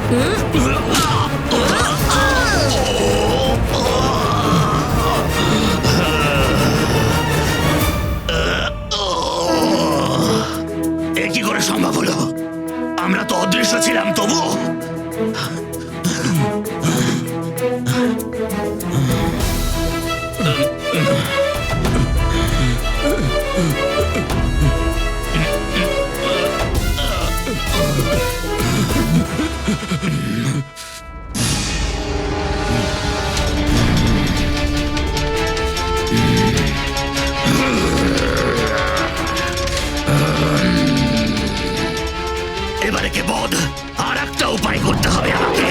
কি করে সম্ভব হলো? আমরা তো অদৃশ্য ছিলাম তবু। এবারে কে বোধ আর একটা উপায় করতে হবে আমাকে।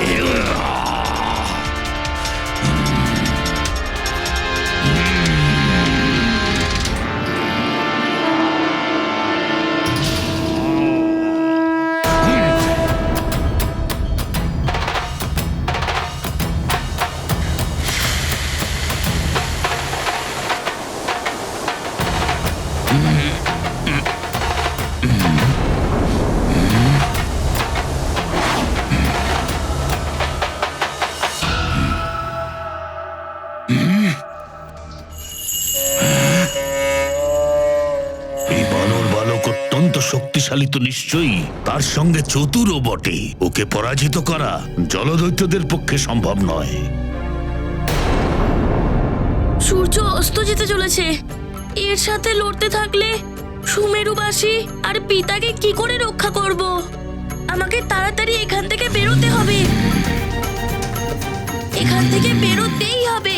শক্তিশালী তো নিশ্চয়ই, তার সঙ্গে চতুরও বটে। ওকে পরাজিত করা জলদৈত্যদের পক্ষে সম্ভব নয়। সূর্য অস্ত যেতে চলেছে, এর সাথে লড়তে থাকলে সুমেরুবাসী আর পিতাকে কি করে রক্ষা করব? আমাকে তাড়াতাড়ি এখান থেকে বেরোতে হবে, এখান থেকে বেরোতেই হবে।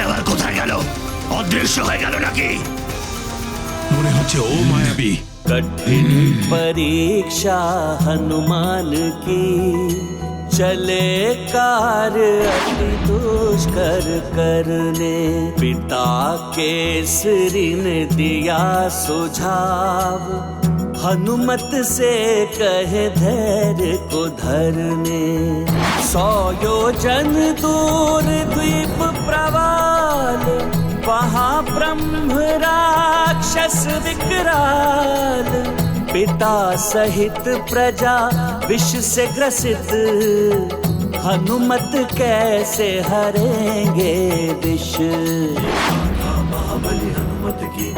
এবার কোথায় গেল? অদৃশ্য হয়ে গেল নাকি? মনে হচ্ছে ও মায়াবী। कठिन परीक्षा हनुमान की, चले कार्य अति दुष्कर करने। पिता केसरी ने दिया सुझाव, हनुमत से कहे धैर्य को धरने। 100 योजन दूर द्वीप प्रवाल, वहाँ ब्रह्म राक्षस विकराल। पिता सहित प्रजा विष से ग्रसित, हनुमत कैसे हरेंगे विष। महाबली हनुमत की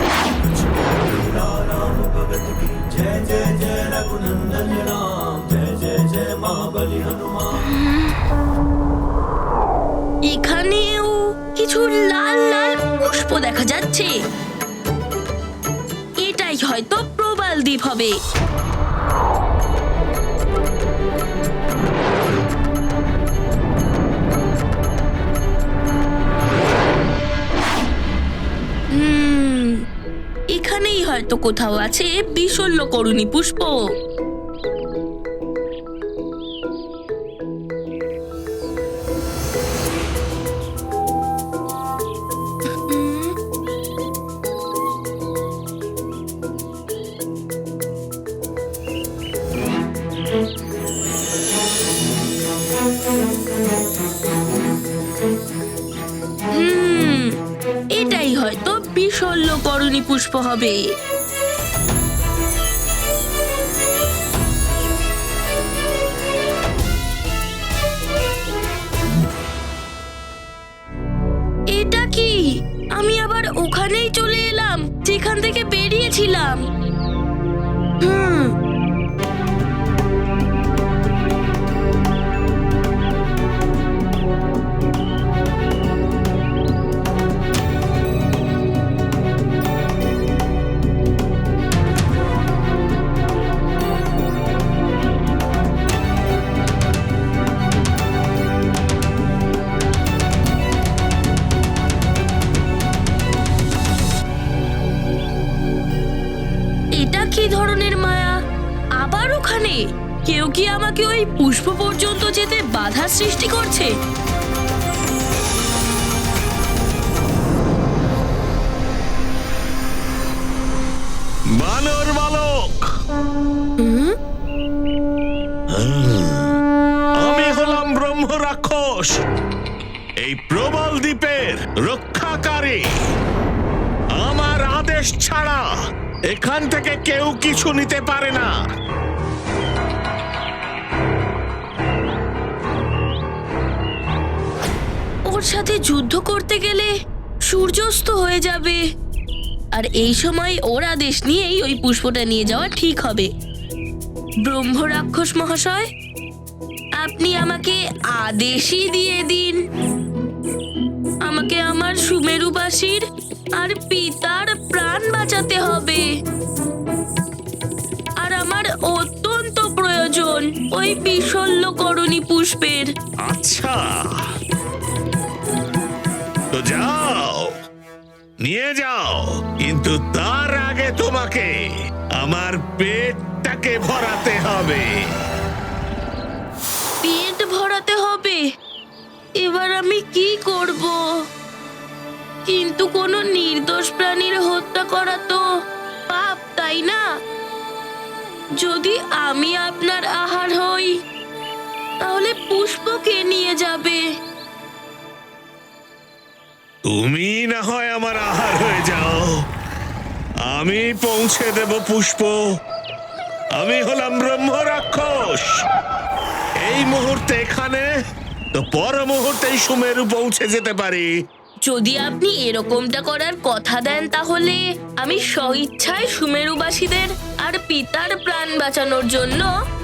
राम भगत की, जय जय जय रघुनंदन राम, जय जय जय महाबली हनुमान। এখানেও কিছু লাল লাল পুষ্প দেখা যাচ্ছে, এটাই হয়তো প্রবাল দ্বীপ হবে। এখানেই হয়তো কোথাও আছে বিশল্যকরুণী পুষ্প। এটাই হয়তো বিশল্যকরুণী পুষ্প হবে। এটা কি? আমি আবার ওখানেই চলে এলাম যেখান থেকে বেরিয়েছিলাম। ধরনের মায়া আবার ওখানে? কেউ কি আমাকে ওই পুষ্প পর্যন্ত যেতে বাধা সৃষ্টি করছে? বানর বালক, ব্রহ্ম রাক্ষস, এই প্রবল দ্বীপের রক্ষাকারী। আমার আদেশ ছাড়া এখান থেকে কেউ কিছু নিতে পারে না। ওর সাথে যুদ্ধ করতে গেলে সূর্যাস্ত হয়ে যাবে, আর এই সময় ওর আদেশ নিয়েই ওই পুষ্পটা নিয়ে যাওয়া ঠিক হবে। ব্রহ্ম রাক্ষস মহাশয়, আপনি আমাকে আদেশই দিয়ে দিন। আমাকে আমার সুমেরুবাসীর আর পিতার প্রাণ বাঁচাতে হবে, আর আমার অত্যন্ত প্রয়োজন ওই বিশল্যকরণী পুষ্পের। আচ্ছা, তো যাও, নিয়ে যাও, কিন্তু তার আগে তোমাকে আমার পেটটাকে ভরাতে হবে। পেট ভরাতে হবে? এবার আমি কি করব? কিন্তু কোনো নির্দোষ প্রাণীর হত্যা করা তো পাপ, তাই না? যদি আমি আপনার আহার হই, তাহলে পুষ্পকে নিয়ে যাবে। তুমি না হয় আমার আহার হয়ে যাও, আমি পৌঁছে দেব পুষ্প। আমি হলাম ব্রহ্ম রাক্ষস। এই মুহূর্তে এখানে, তো পর মুহূর্তেই সুমেরু পৌঁছে যেতে পারি। যদি আপনি এরকমটা করার কথা দেন, তাহলে আমি স্বইচ্ছায় সুমেরুবাসীদের আর পিতার প্রাণ বাঁচানোর জন্য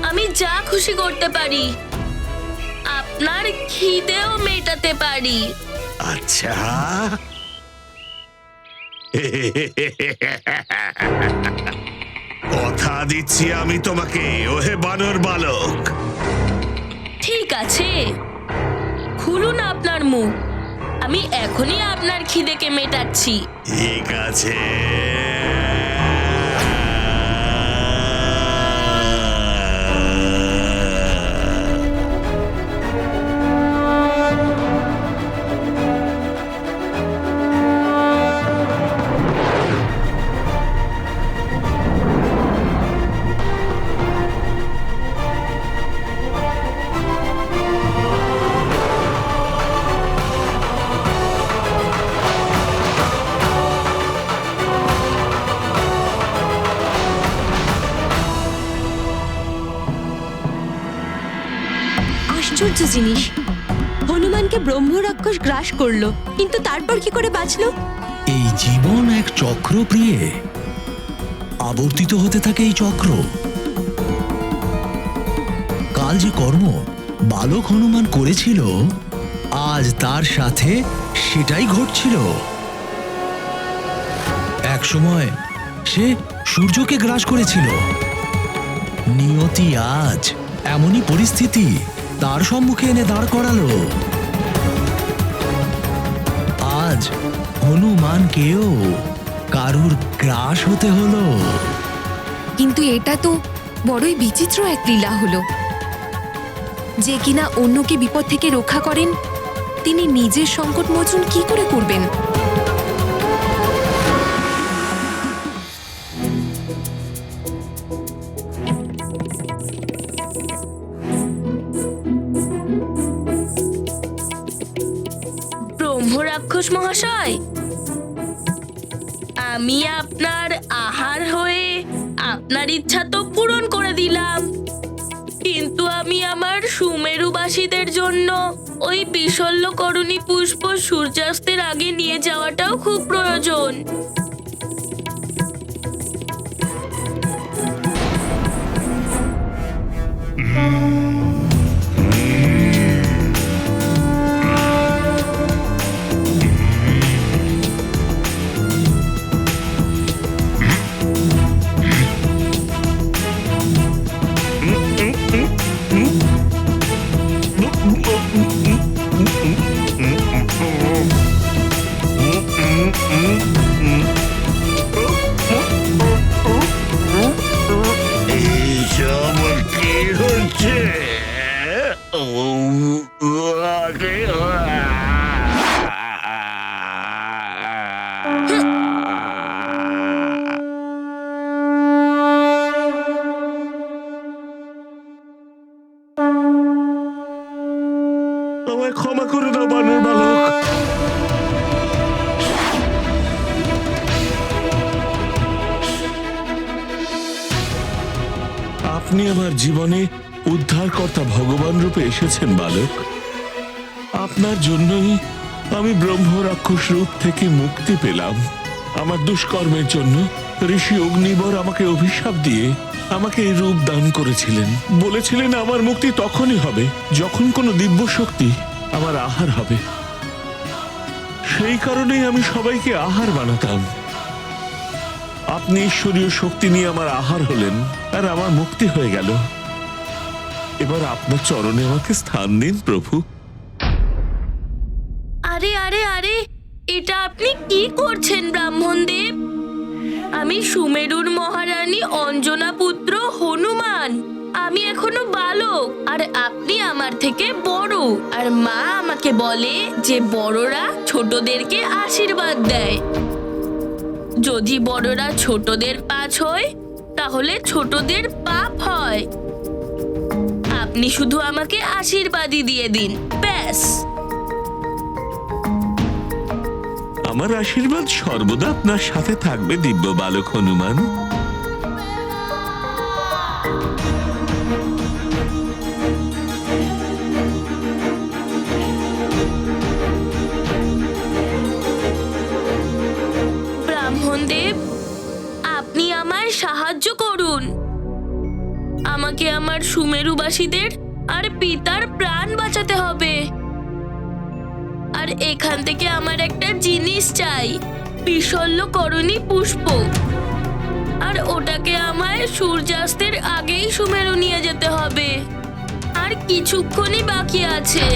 আমি যা খুশি করতে পারি। আপনার খিদেও মেটাতে পারি। আচ্ছা, কথা দিচ্ছি আমি তোমাকে, ওহে বানর বালক। ঠিক আছে, খুলুন আপনার মুখ, আমি এখনই আপনার খিদেকে মেটাচ্ছি। ঠিক আছে। আশ্চর্য জিনিস, হনুমানকে ব্রহ্ম রাক্ষস গ্রাস করলো, কিন্তু তারপর কি করে বাঁচলো? এই জীবন এক চক্র, প্রিয়ে। আবর্তিত হতে থাকে এই চক্র। কাল যে কর্ম বালক হনুমান করেছিল, আজ তার সাথে সেটাই ঘটছিল। এক সময় সে সূর্যকে গ্রাস করেছিল। নিয়তি আজ এমনই পরিস্থিতি তার সম্মুখে এনে দাঁড় করালো। আজ হনুমানকেও কারুর গ্রাস হতে হলো। কিন্তু এটা তো বড়ই বিচিত্র এক লীলা হলো। যে কিনা অন্যকে বিপদ থেকে রক্ষা করেন, তিনি নিজের সংকট মোচন কি করে করবেন? ব্রহ্ম রাক্ষস মহাশয়, আমি আপনার আহার হয়ে আপনার ইচ্ছা তো পূরণ করে দিলাম, কিন্তু আমি আমার সুমেরুবাসীদের জন্য ওই বিশল্যকরণী পুষ্প সূর্যাস্তের আগে নিয়ে যাওয়াটাও খুব প্রয়োজন। এইসব কি হচ্ছে? আমায় ক্ষমা করে দাও বানর বালক। আপনি আমার জীবনে উদ্ধারকর্তা ভগবান রূপে এসেছেন বালক। আপনার জন্যই আমি ব্রহ্ম রাক্ষস রূপ থেকে মুক্তি পেলাম। আমার দুষ্কর্মের জন্য ঋষি অগ্নিবর আমাকে অভিশাপ দিয়ে আমাকে এই রূপ দান করেছিলেন। বলেছিলেন আমার মুক্তি তখনই হবে যখন কোনো দিব্য শক্তি আমার আহার হবে। সেই কারণেই আমি সবাইকে আহার বানাতাম। আপনি ঈশ্বরীয় শক্তি নিয়ে আমার আহার হলেন আর আমার মুক্তি হয়ে গেল। এবার আপনার চরণে আমাকে স্থান দিন প্রভু। আরে আরে আরে, এটা আপনি কি করছেন ব্রাহ্মণদেব? আমি সুমেরুর মহারানী অঞ্জনা পুত্র হনুমান। আমি এখনো বালক আর আপনি আমার থেকে বড়। আর মা আমাকে বলে যে বড়রা ছোটদেরকে আশীর্বাদ দেয়। যদি বড়রা ছোটদের পাছ হয় তাহলে ছোটদের পাপ হয়। আপনি শুধু আমাকে আশীর্বাদই দিয়ে দিন, ব্যাস। আমার আশীর্বাদ সর্বদা আপনার সাথে থাকবে দিব্য বালক হনুমান। ব্রাহ্মণদেব, আপনি আমায় সাহায্য করুন। আমাকে আমার সুমেরুবাসীদের আর পিতার প্রাণ বাঁচাতে হবে। আর এখান থেকে আমার একটা জিনিস চাই, বিশল্যকরণী পুষ্প। আর ওটাকে আমায় সূর্যাস্তের আগেই সুমেরু নিয়ে যেতে হবে। আর কিছুক্ষণই বাকি আছে।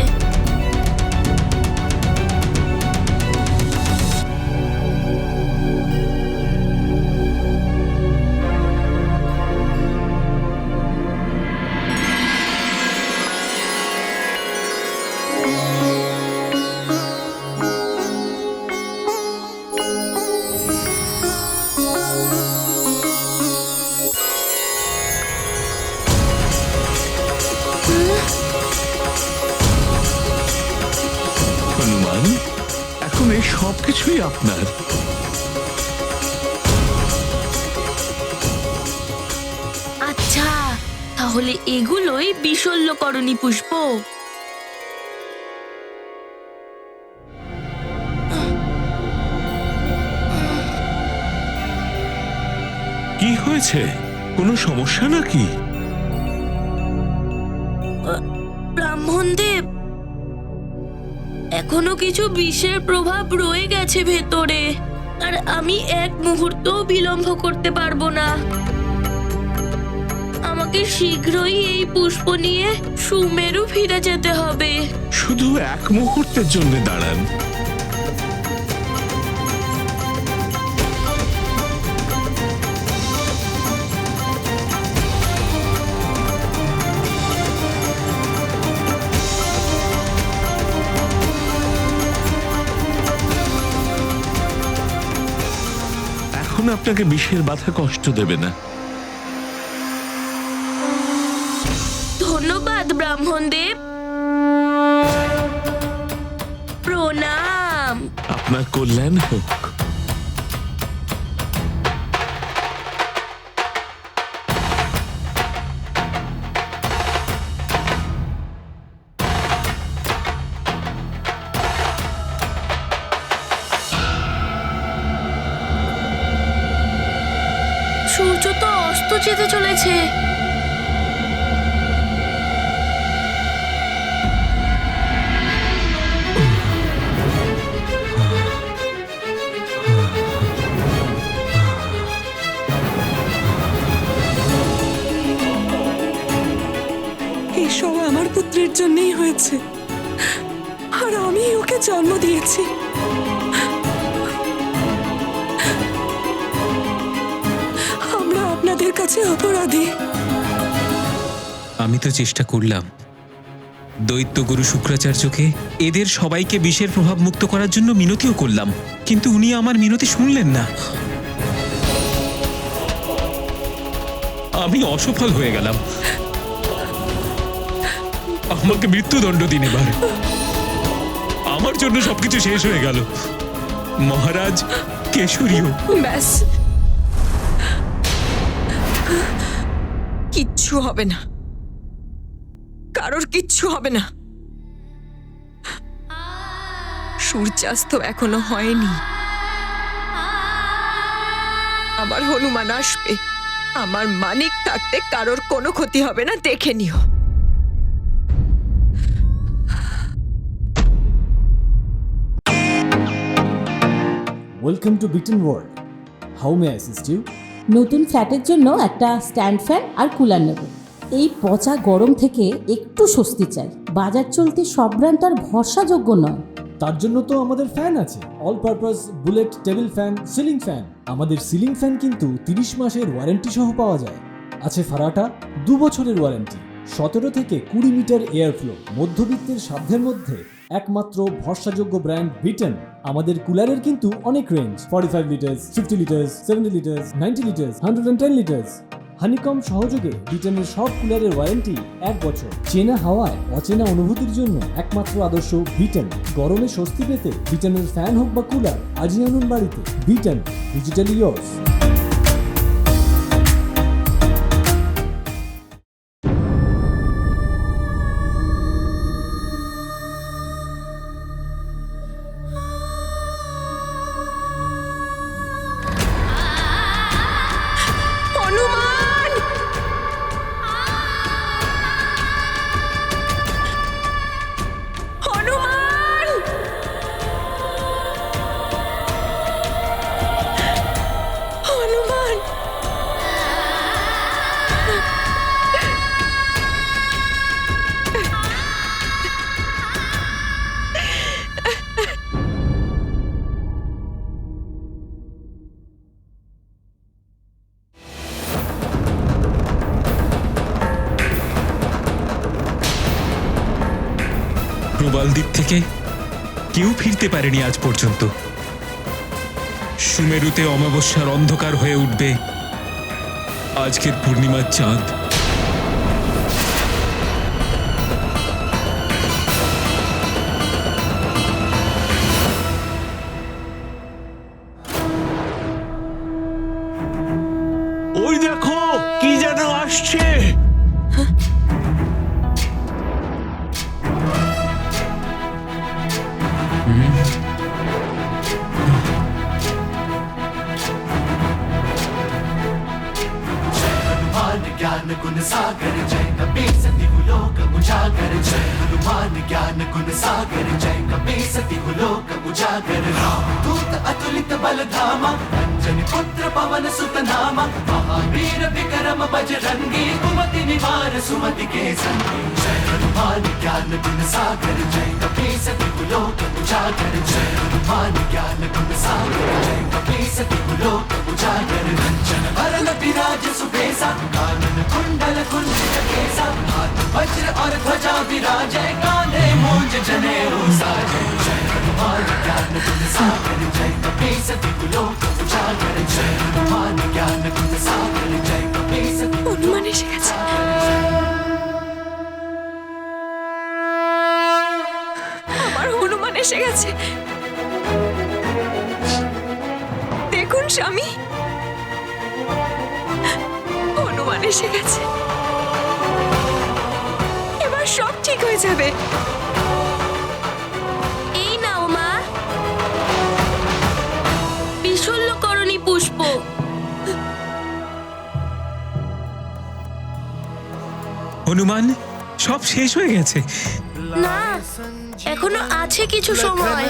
হনুমান, এখন এই সবকিছুই আপনার। আচ্ছা, তাহলে এগুলোই বিশল্যকরণী পুষ্প। কি হয়েছে? কোনো সমস্যা নাকি? ব্রাহ্মণদেব, এখনো কিছু বিষের প্রভাব রয়ে গেছে ভেতরে। আর আমি এক মুহূর্তও বিলম্ব করতে পারবো না। আমাকে শীঘ্রই এই পুষ্প নিয়ে সুমেরু ফিরে যেতে হবে। শুধু এক মুহূর্তের জন্য দাঁড়ান। এখন আপনাকে বিষের বাধা কষ্ট দেবে না। ধন্যবাদ ব্রাহ্মণদেব, প্রণাম। আপনার কল্যাণ হোক। সূর্য তো অস্ত যেতে চলেছে। এসব আমার পুত্রের জন্যই হয়েছে, আর আমি ওকে জন্ম দিয়েছি। আমরা আপনাদের কাছে অপরাধী। আমি তো চেষ্টা করলাম দৈত্য গুরু শুক্রাচার্যকে এদের সবাইকে বিষের প্রভাব মুক্ত করার জন্য মিনতিও করলাম, কিন্তু উনি আমার মিনতি শুনলেন না। আমি অসফল হয়ে গেলাম। আমাকে মৃত্যুদণ্ড দিন এবার। আমার জন্য সবকিছু শেষ হয়ে গেল। মহারাজ কেশরীও। ব্যাস, কিচ্ছু হবে না, কারোর কিচ্ছু হবে না। সূর্যাস্ত এখনো হয়নি। আমার হনুমান আসবে, আমার মানিক থাকতে কারোর কোনো ক্ষতি হবে না, দেখে নিও। ওয়েলকাম টু বিটেন world. How may assist you? নতুন ফ্ল্যাটের জন্য একটা স্ট্যান্ড ফ্যান আর কুলার নেব। এই পচা গরম থেকে একটু স্বস্তি চাই। বাজার চলতে সব ব্র্যান্ড আর ভরসাযোগ্য নয়। তার জন্য তো আমাদের ফ্যান আছে, all purpose bullet table fan, ceiling fan. আমাদের সিলিং ফ্যান কিন্তু 30 মাসের ওয়ারেন্টি সহ পাওয়া যায়। আছে ফারাটা 2 বছরের ওয়ারেন্টি, 17 থেকে 20 মিটার এয়ার ফ্লো, মধ্যবিত্তের সাধ্যের মধ্যে একমাত্র ভরসাযোগ্য ব্র্যান্ড বিটেন। আমাদের কুলারের কিন্তু অনেক range, 45 litres, 50 litres, 70 litres, 90 litres, 110 litres. Honeycomb সহযোগে বিটেনের সব কুলারের ওয়ারেন্টি 1 বছর। চেনা হাওয়ায় অচেনা অনুভূতির জন্য একমাত্র আদর্শ বিটেন। গরমে স্বস্তি পেতে বিটেনের ফ্যান হোক বা কুলার, আজই আনুন বাড়িতে। বিটেন, ডিজিটালি ইয়োর্স। হনুমান! হনুমান! হনুমান! প্রবাল দ্বীপ থেকে কেউ ফিরতে পারেনি আজ পর্যন্ত। সুমেরুতে অমাবস্যার অন্ধকার হয়ে উঠবে আজকের পূর্ণিমার চাঁদ। ওই দেখো কি যেন আসছে। हनुमान ज्ञान गुण सागर जय कपीस सती लोक उजागर। जय हनुमान ज्ञान गुण सागर जय कपीस सती लोक उजागर। राम दूत अतुलित बल धामा, अंजनी पुत्र पवन सुत नामा। महावीर विक्रम बजरंगी, कुमति निवार सुमति के संगी। जय हनुमान ज्ञान गुण सागर जय कपीस सती लोक उजागर। जय हनुमान ज्ञान गुण सागर जय कपीस सती लोक उजागर। कंचन वरण विराज सुबेसा, कानन कुंडल कुंचित केसा। हाथ वज्र और ध्वजा विराजै, कांधे मूंज जनेऊ साजै। जय हनुमान ज्ञान गुण सागर जय कपीस सती लोक उजागर। जय हनुमान ज्ञान गुण सागर जय कपीस सती। হনুমান এসে গেছে। আমার হনুমান এসে গেছে। দেখুন স্বামী, হনুমান এসে গেছে। এবার সব ঠিক হয়ে যাবে। এই নাও মা, বিশল্যকরণী পুষ্প। হনুমান, সব শেষ হয়ে গেছে। না, এখনো আছে কিছু সময়।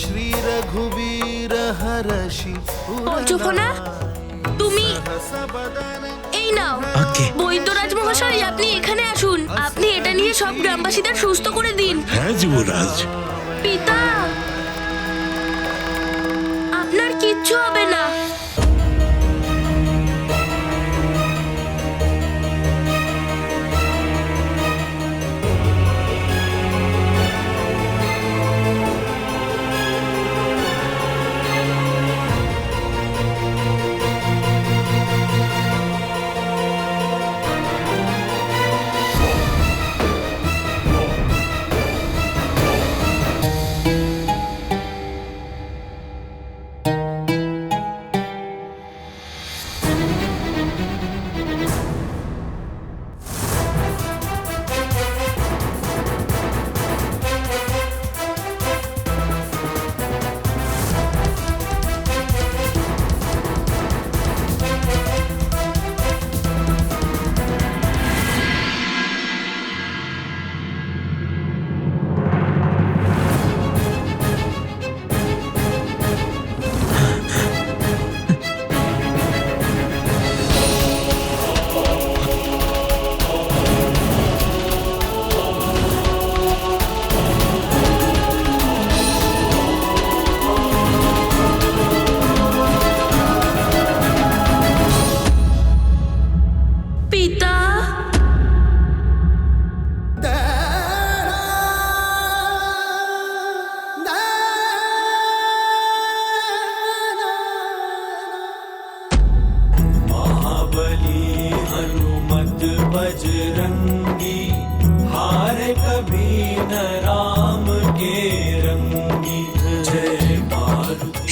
श्री रघुवीर हरषि পঞ্চফোনা, তুমি এই নাও। আজ্ঞে। বৈদ্যরাজ মহাশয়, আপনি এখানে আসুন। আপনি এটা নিয়ে সব গ্রামবাসীদের সুস্থ করে দিন। হ্যাঁ যুবরাজ, পিতা, আপনার কিচ্ছু হবে না।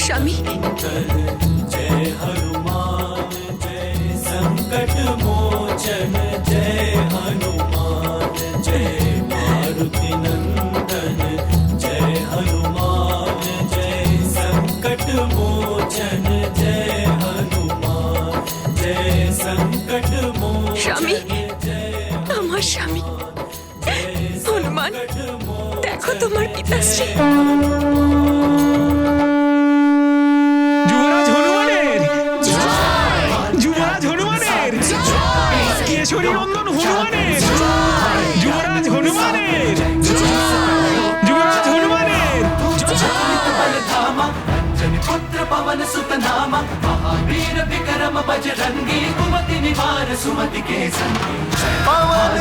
স্বামী স্বামী আমার স্বামী হনুমান দেখো তোমার পিতাশ্রী যুবরাজ হনুমানের যুবরাজ হনুমানের কেশরী নন্দন হনুমানের যুবরাজ হনুমানের যুবরাজ হনুমানের बलधामा अंजनी पुत्र पवन सुत नामा महावीर विक्रम बजरंगी कुमति निवार सुमति के संगी पवन